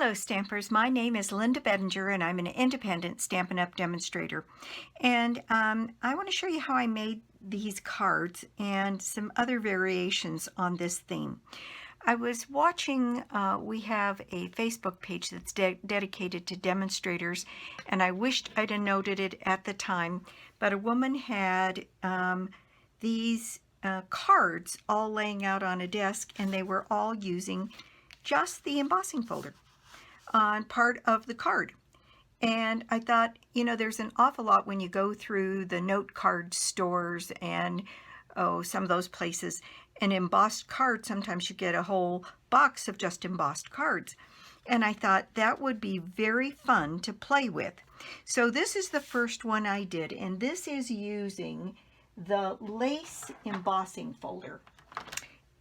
Hello Stampers, my name is Linda Bedinger and I'm an independent Stampin' Up! Demonstrator. And I want to show you how I made these cards and some other variations on this theme. I was watching, we have a Facebook page that's dedicated to demonstrators, and I wished I'd have noted it at the time, but a woman had these cards all laying out on a desk, and they were all using just the embossing folder on part of the card. And I thought, you know, there's an awful lot when you go through the note card stores and some of those places. An embossed card, sometimes you get a whole box of just embossed cards. And I thought that would be very fun to play with. So this is the first one I did, and this is using the lace embossing folder.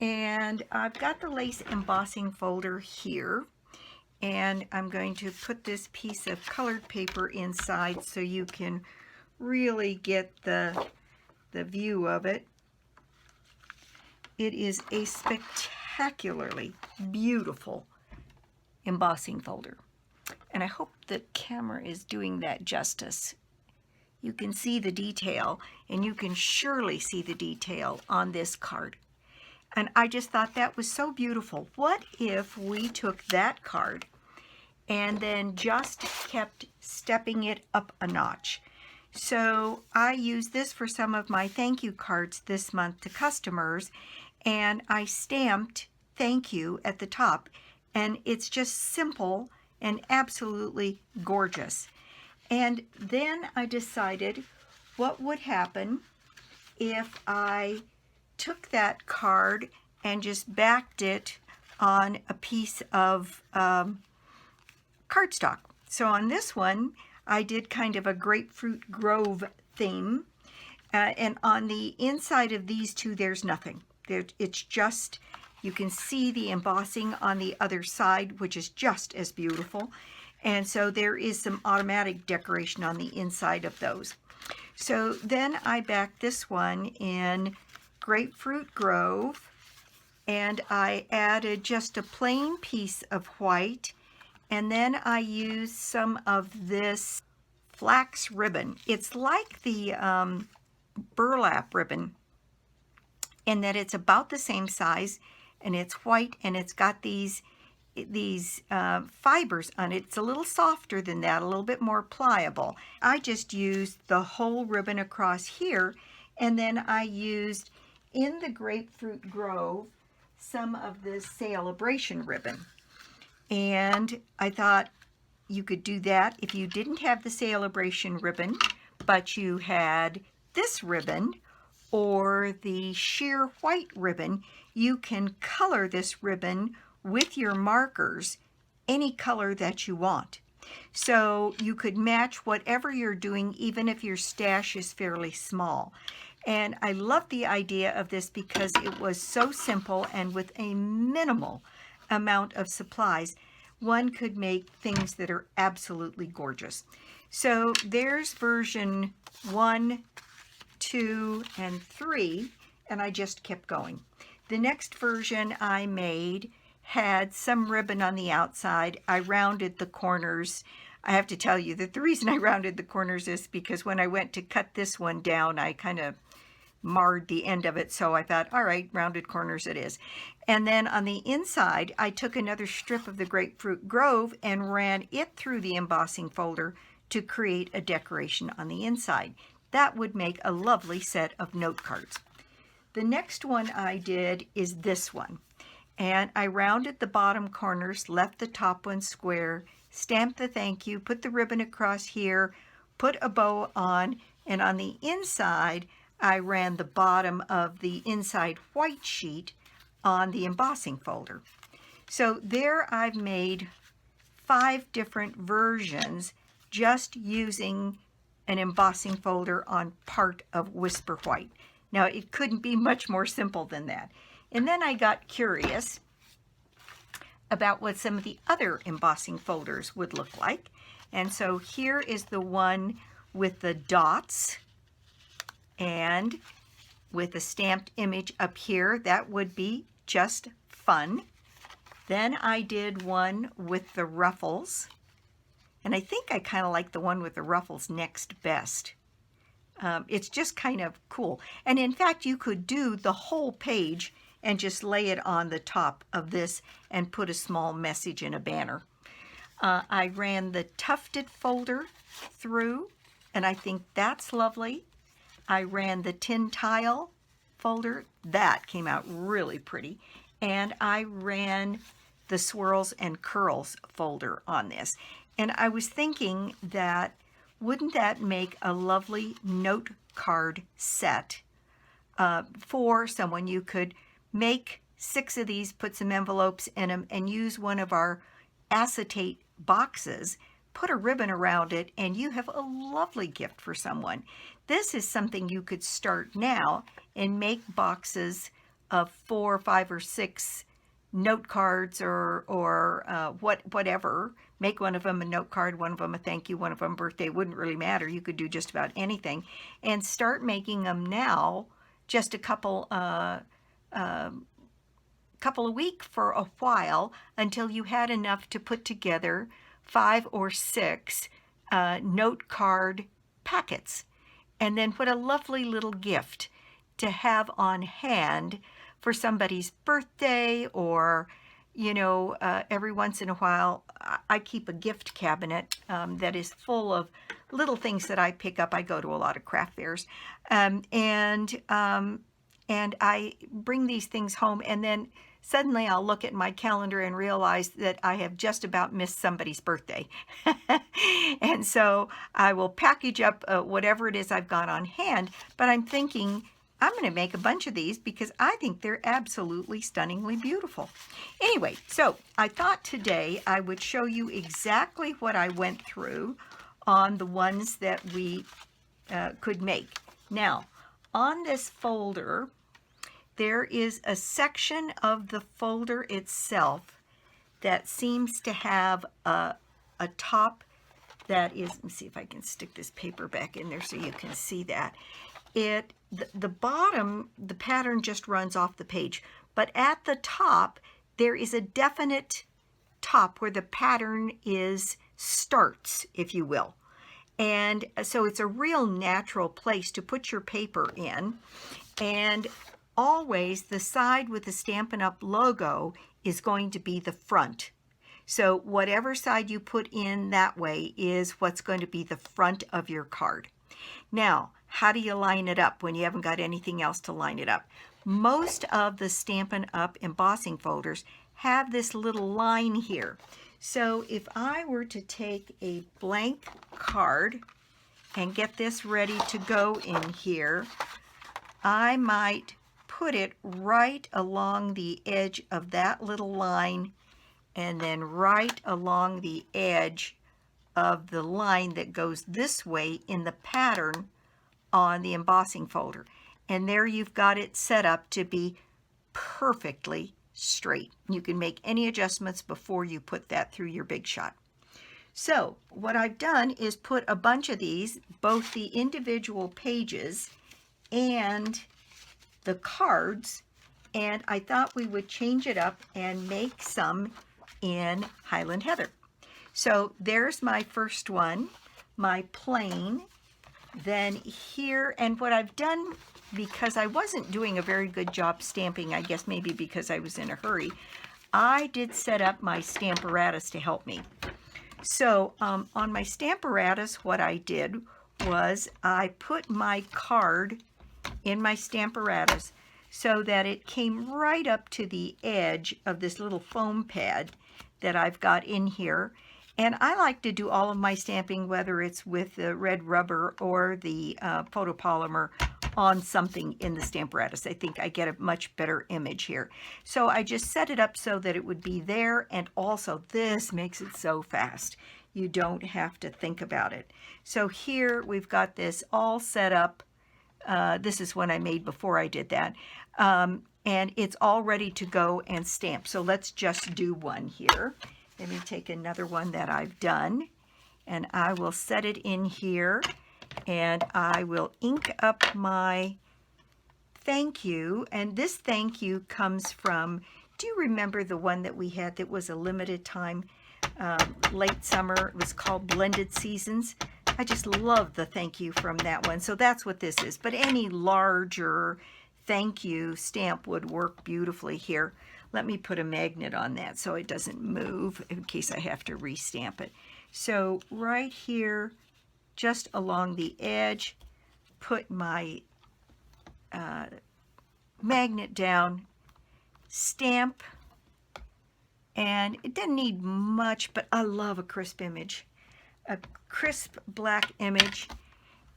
And I've got the lace embossing folder here. And I'm going to put this piece of colored paper inside so you can really get the view of it. It is a spectacularly beautiful embossing folder. And I hope the camera is doing that justice. You can see the detail, and you can surely see the detail on this card. And I just thought that was so beautiful. What if we took that card and then just kept stepping it up a notch? So I used this for some of my thank you cards this month to customers, and I stamped thank you at the top, and it's just simple and absolutely gorgeous. And then I decided what would happen if I took that card and just backed it on a piece of cardstock. So on this one, I did kind of a grapefruit grove theme, and on the inside of these two, there's nothing. It's just, you can see the embossing on the other side, which is just as beautiful. And so there is some automatic decoration on the inside of those. So then I backed this one in Grapefruit Grove, and I added just a plain piece of white, and then I used some of this flax ribbon. It's like the burlap ribbon in that it's about the same size, and it's white, and it's got these fibers on it. It's a little softer than that, a little bit more pliable. I just used the whole ribbon across here, and then I used in the Grapefruit Grove some of this celebration ribbon. And I thought you could do that if you didn't have the celebration ribbon, but you had this ribbon or the sheer white ribbon. You can color this ribbon with your markers any color that you want. So you could match whatever you're doing, even if your stash is fairly small. And I love the idea of this because it was so simple, and with a minimal amount of supplies, one could make things that are absolutely gorgeous. So there's version 1, 2, and 3, and I just kept going. The next version I made had some ribbon on the outside. I rounded the corners. I have to tell you that the reason I rounded the corners is because when I went to cut this one down, I kind of marred the end of it, so I thought, all right, rounded corners it is. And then on the inside, I took another strip of the Grapefruit Grove and ran it through the embossing folder to create a decoration on the inside. That would make a lovely set of note cards. The next one I did is this one, and I rounded the bottom corners, left the top one square, stamped the thank you, put the ribbon across here, put a bow on, and on the inside I ran the bottom of the inside white sheet on the embossing folder. So there I've made 5 different versions just using an embossing folder on part of Whisper White. Now it couldn't be much more simple than that. And then I got curious about what some of the other embossing folders would look like. And so here is the one with the dots and with a stamped image up here. That would be just fun. Then I did one with the ruffles, and I think I kind of like the one with the ruffles next best. It's just kind of cool. And in fact, you could do the whole page and just lay it on the top of this and put a small message in a banner. I ran the tufted folder through, and I think that's lovely. I ran the tin tile folder. That came out really pretty. And I ran the swirls and curls folder on this. And I was thinking that wouldn't that make a lovely note card set for someone? You could make 6 of these, put some envelopes in them, and use one of our acetate boxes, put a ribbon around it, and you have a lovely gift for someone. This is something you could start now and make boxes of 4, 5, or 6 note cards or whatever. Make one of them a note card, one of them a thank you, one of them birthday. It wouldn't really matter. You could do just about anything, and start making them now, just a couple a week for a while, until you had enough to put together 5 or 6 note card packets. And then what a lovely little gift to have on hand for somebody's birthday, or, you know, every once in a while. I keep a gift cabinet that is full of little things that I pick up. I go to a lot of craft fairs, and I bring these things home, and then suddenly I'll look at my calendar and realize that I have just about missed somebody's birthday. And so I will package up whatever it is I've got on hand, but I'm thinking I'm going to make a bunch of these because I think they're absolutely stunningly beautiful. Anyway, so I thought today I would show you exactly what I went through on the ones that we could make. Now, on this folder, there is a section of the folder itself that seems to have a top that is, let me see if I can stick this paper back in there so you can see that. The bottom, the pattern just runs off the page, but at the top there is a definite top where the pattern starts, if you will. And so it's a real natural place to put your paper in. And always the side with the Stampin' Up! Logo is going to be the front. So whatever side you put in that way is what's going to be the front of your card. Now, how do you line it up when you haven't got anything else to line it up? Most of the Stampin' Up! Embossing folders have this little line here. So if I were to take a blank card and get this ready to go in here, I might put it right along the edge of that little line, and then right along the edge of the line that goes this way in the pattern on the embossing folder. And there you've got it set up to be perfectly straight. You can make any adjustments before you put that through your Big Shot. So what I've done is put a bunch of these, both the individual pages and the cards, and I thought we would change it up and make some in Highland Heather. So there's my first one, my plain. Then here, and what I've done, because I wasn't doing a very good job stamping, I guess maybe because I was in a hurry, I did set up my stamparatus to help me. So on my stamparatus, what I did was I put my card in my stamparatus so that it came right up to the edge of this little foam pad that I've got in here. And I like to do all of my stamping, whether it's with the red rubber or the photopolymer, on something in the stamparatus. I think I get a much better image here. So I just set it up so that it would be there, and also this makes it so fast. You don't have to think about it. So here we've got this all set up. This is one I made before I did that. And it's all ready to go and stamp. So let's just do one here. Let me take another one that I've done, and I will set it in here, and I will ink up my thank you. And this thank you comes from Do you remember the one that we had that was a limited time, late summer? It was called Blended Seasons. I just love the thank you from that one. So that's what this is. But any larger thank you stamp would work beautifully here. Let me put a magnet on that so it doesn't move in case I have to restamp it. So right here, just along the edge, put my magnet down, stamp, and it doesn't need much, but I love a crisp image, a crisp black image.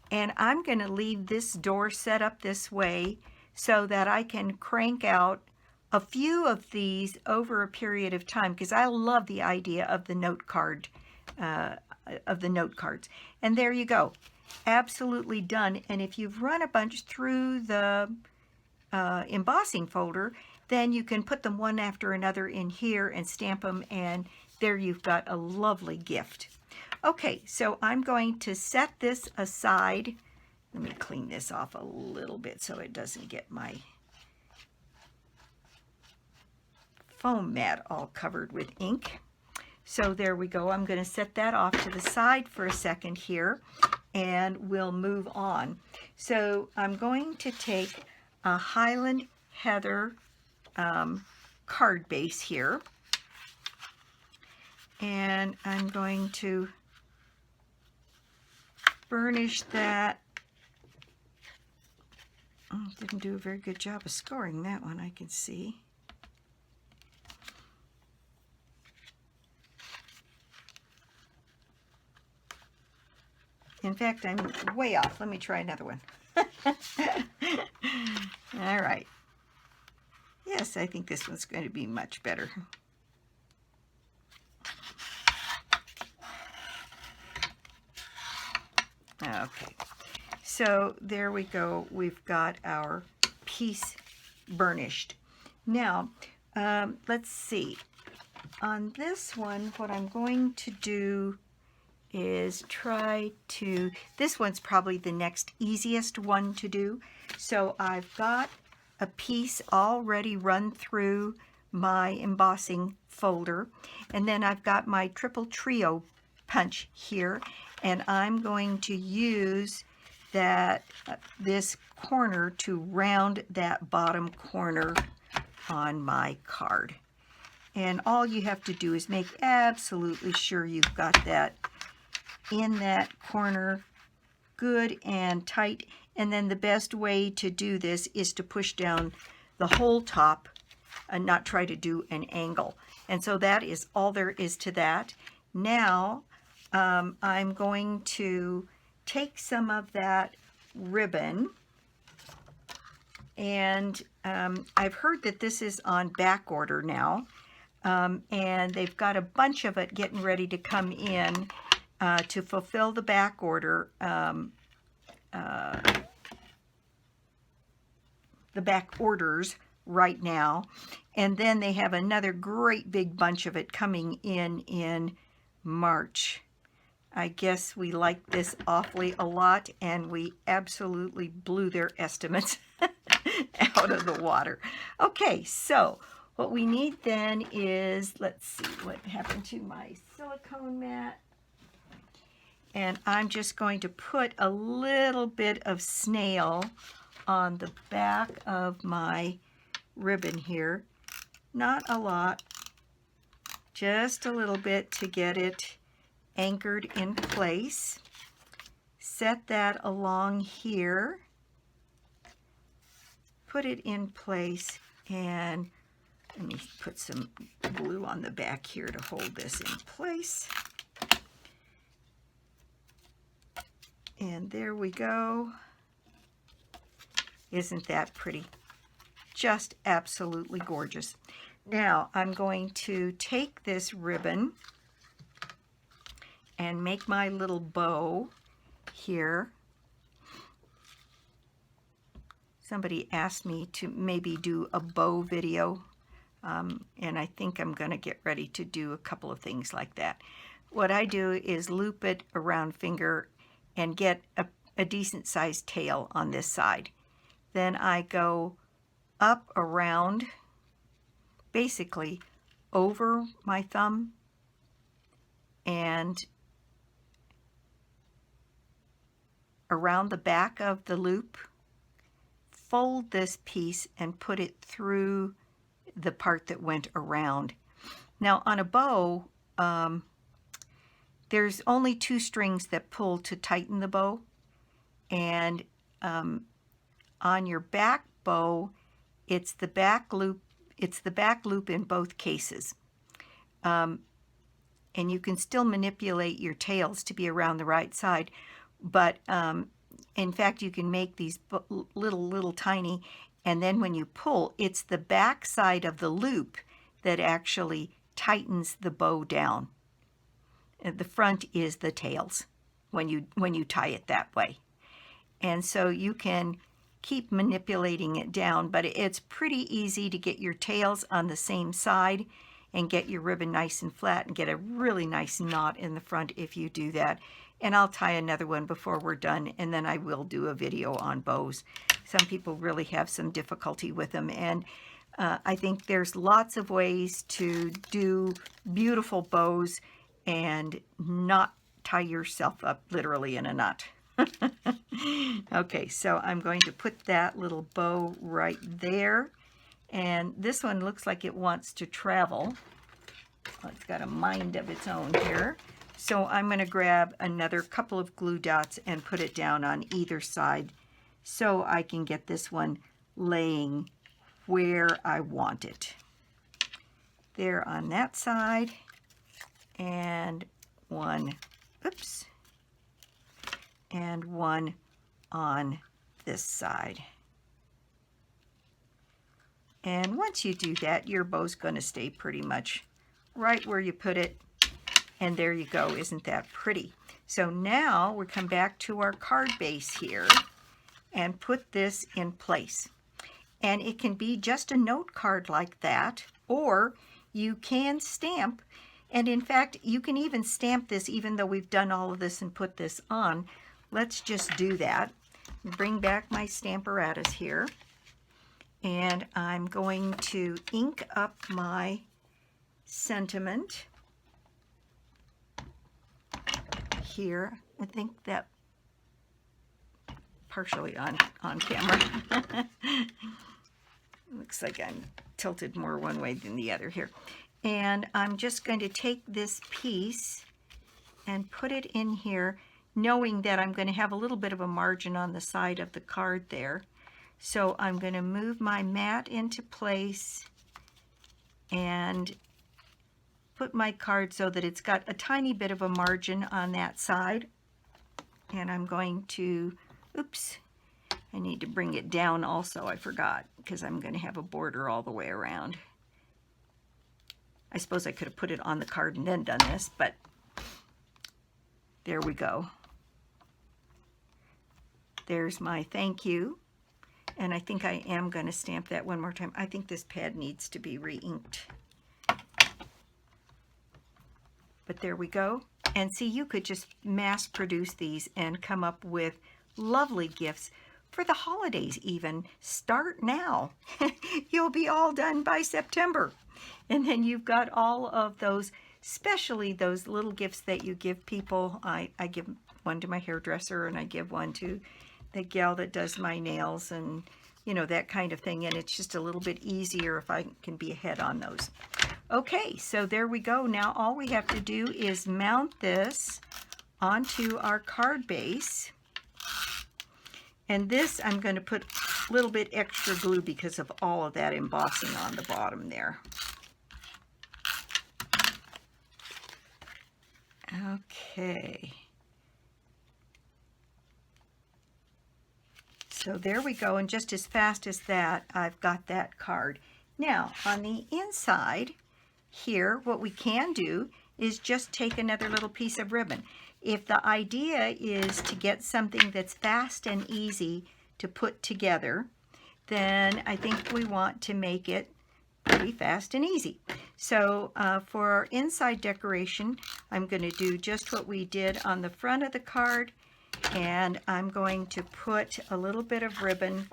And I'm going to leave this door set up this way so that I can crank out a few of these over a period of time, because I love the idea of the note card, note cards. And there you go, absolutely done. And if you've run a bunch through the embossing folder, then you can put them one after another in here and stamp them, and there you've got a lovely gift. Okay, so I'm going to set this aside. Let me clean this off a little bit so it doesn't get my foam mat all covered with ink. So there we go. I'm going to set that off to the side for a second here, and we'll move on. So I'm going to take a Highland Heather card base here, and I'm going to burnish that. Oh, didn't do a very good job of scoring that one, I can see. In fact, I'm way off. Let me try another one. All right. Yes, I think this one's going to be much better. Okay. So there we go. We've got our piece burnished. Now, let's see. On this one, what I'm going to do is try to, this one's probably the next easiest one to do. So I've got a piece already run through my embossing folder, and then I've got my triple trio punch here, and I'm going to use that this corner to round that bottom corner on my card. And all you have to do is make absolutely sure you've got that in that corner good and tight. And then the best way to do this is to push down the whole top and not try to do an angle. And so that is all there is to that. Now I'm going to take some of that ribbon, and I've heard that this is on back order now, and they've got a bunch of it getting ready to come in to fulfill the back order, the back orders right now. And then they have another great big bunch of it coming in March. I guess we liked this awfully a lot, and we absolutely blew their estimates out of the water. Okay, so what we need then is, let's see what happened to my silicone mat. And I'm just going to put a little bit of snail on the back of my ribbon here. Not a lot, just a little bit to get it anchored in place. Set that along here, put it in place, and let me put some glue on the back here to hold this in place. And there we go. Isn't that pretty? Just absolutely gorgeous. Now I'm going to take this ribbon and make my little bow here. Somebody asked me to maybe do a bow video, and I think I'm going to get ready to do a couple of things like that. What I do is loop it around finger and get a decent sized tail on this side. Then I go up around basically over my thumb and around the back of the loop, fold this piece and put it through the part that went around. Now on a bow, there's only 2 strings that pull to tighten the bow, and on your back bow, it's the back loop in both cases. And you can still manipulate your tails to be around the right side, but in fact you can make these little tiny, and then when you pull, it's the back side of the loop that actually tightens the bow down. The front is the tails when you tie it that way. And so you can keep manipulating it down, but it's pretty easy to get your tails on the same side and get your ribbon nice and flat and get a really nice knot in the front if you do that. And I'll tie another one before we're done, and then I will do a video on bows. Some people really have some difficulty with them, and I think there's lots of ways to do beautiful bows and not tie yourself up literally in a knot. Okay, so I'm going to put that little bow right there, and this one looks like it wants to travel. Well, it's got a mind of its own here. So I'm going to grab another couple of glue dots and put it down on either side so I can get this one laying where I want it. There on that side, and one, oops, and one on this side. And once you do that, your bow's going to stay pretty much right where you put it. And there you go. Isn't that pretty? So now we come back to our card base here and put this in place. And it can be just a note card like that, or you can stamp. And in fact, you can even stamp this even though we've done all of this and put this on. Let's just do that. Bring back my stamparatus here. And I'm going to ink up my sentiment here. I think that partially on camera. Looks like I'm tilted more one way than the other here. And I'm just going to take this piece and put it in here, knowing that I'm going to have a little bit of a margin on the side of the card there. So I'm going to move my mat into place and put my card so that it's got a tiny bit of a margin on that side. And I'm going to, oops, I need to bring it down also, I forgot, because I'm going to have a border all the way around. I suppose I could have put it on the card and then done this, but there we go. There's my thank you. And I think I am going to stamp that one more time. I think this pad needs to be re-inked. But there we go. And see, you could just mass produce these and come up with lovely gifts for the holidays even. Start now. You'll be all done by September. And then you've got all of those, especially those little gifts that you give people. I give one to my hairdresser, and I give one to the gal that does my nails, and you know, that kind of thing. And it's just a little bit easier if I can be ahead on those. Okay, so there we go. Now all we have to do is mount this onto our card base. And this I'm going to put a little bit extra glue because of all of that embossing on the bottom there. Okay. So there we go, and just as fast as that, I've got that card. Now, on the inside here, what we can do is just take another little piece of ribbon. If the idea is to get something that's fast and easy to put together, then I think we want to make it pretty fast and easy. So for our inside decoration, I'm going to do just what we did on the front of the card, and I'm going to put a little bit of ribbon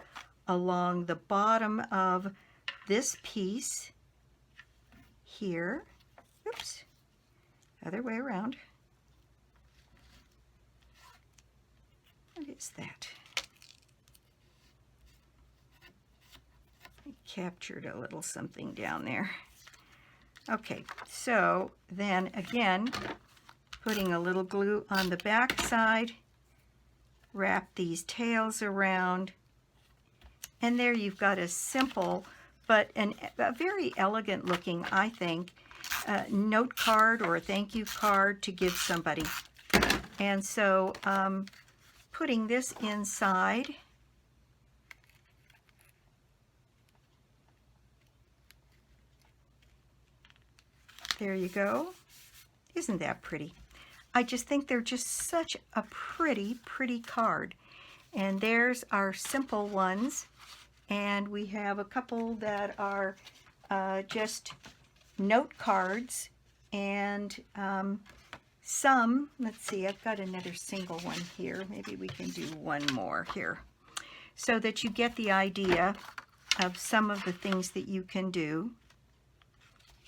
along the bottom of this piece here. Oops, other way around. What is that? I captured a little something down there. Okay, so then again, putting a little glue on the back side, wrap these tails around, and there you've got a simple but a very elegant looking, I think, note card or a thank you card to give somebody. And so putting this inside, there you go. Isn't that pretty? I just think they're just such a pretty, pretty card. And there's our simple ones. And we have a couple that are just note cards. And some, let's see, I've got another single one here. Maybe we can do one more here. So that you get the idea of some of the things that you can do.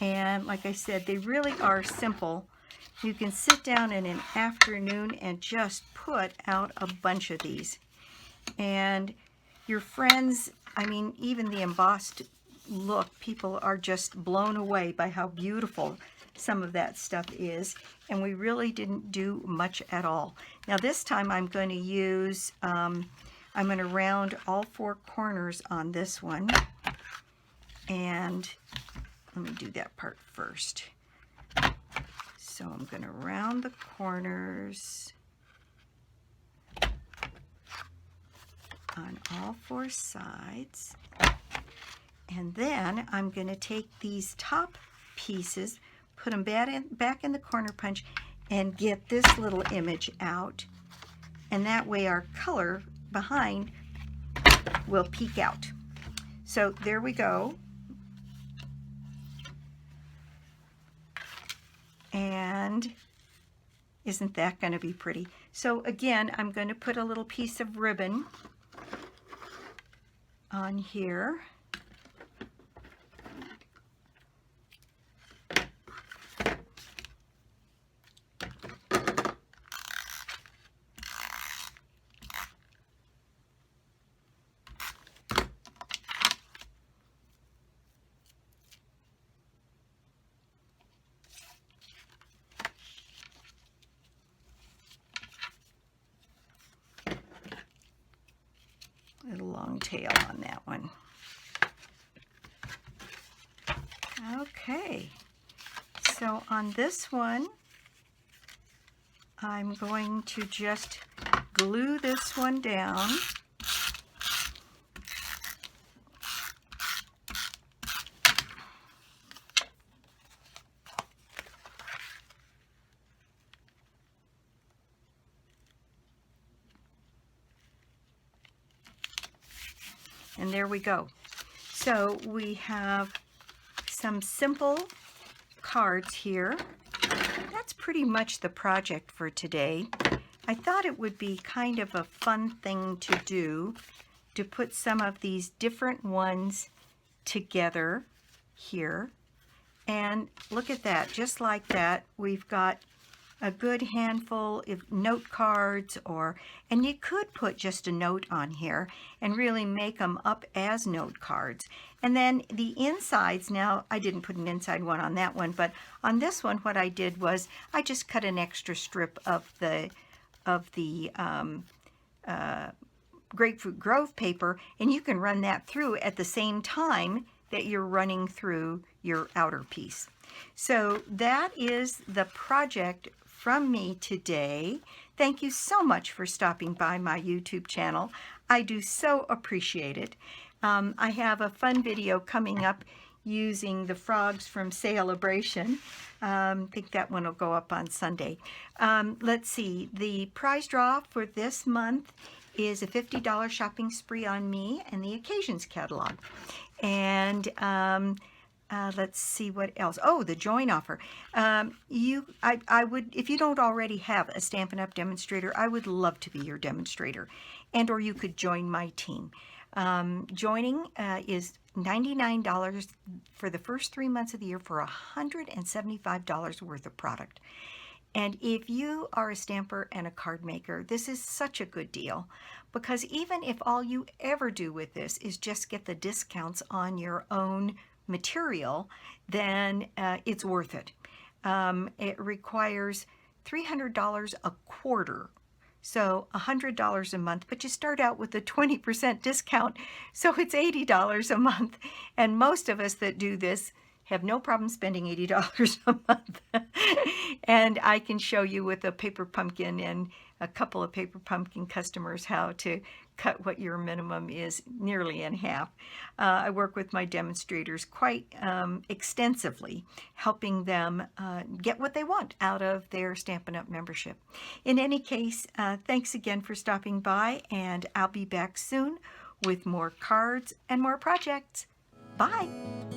And like I said, they really are simple. You can sit down in an afternoon and just put out a bunch of these. And your friends, I mean, even the embossed look, people are just blown away by how beautiful some of that stuff is. And we really didn't do much at all. Now this time I'm going to use, I'm going to round all four corners on this one. And let me do that part first. So I'm going to round the corners on all four sides. And then I'm going to take these top pieces, put them back in the corner punch, and get this little image out. And that way our color behind will peek out. So there we go. And isn't that going to be pretty? So again, I'm going to put a little piece of ribbon on here. Little long tail on that one. Okay, so on this one, I'm going to just glue this one down. And there we go. So we have some simple cards here. That's pretty much the project for today. I thought it would be kind of a fun thing to do, to put some of these different ones together here. And look at that, just like that, we've got a good handful of note cards, and you could put just a note on here and really make them up as note cards. And then the insides, now I didn't put an inside one on that one, but on this one what I did was I just cut an extra strip of the Grapefruit Grove paper, and you can run that through at the same time that you're running through your outer piece. So that is the project from me today. Thank you so much for stopping by my YouTube channel. I do so appreciate it. I have a fun video coming up using the frogs from Celebration. I think that one will go up on Sunday. Let's see, the prize draw for this month is a $50 shopping spree on me and the Occasions catalog. And let's see what else. Oh, the join offer. I would, if you don't already have a Stampin' Up! Demonstrator, I would love to be your demonstrator. And or you could join my team. Joining is $99 for the first 3 months of the year for $175 worth of product. And if you are a stamper and a card maker, this is such a good deal, because even if all you ever do with this is just get the discounts on your own material, then it's worth it. It requires $300 a quarter, so $100 a month, but you start out with a 20% discount, so it's $80 a month. And most of us that do this have no problem spending $80 a month. And I can show you with a paper pumpkin and a couple of paper pumpkin customers how to cut what your minimum is nearly in half. I work with my demonstrators quite extensively, helping them get what they want out of their Stampin' Up! Membership. In any case, thanks again for stopping by, and I'll be back soon with more cards and more projects. Bye!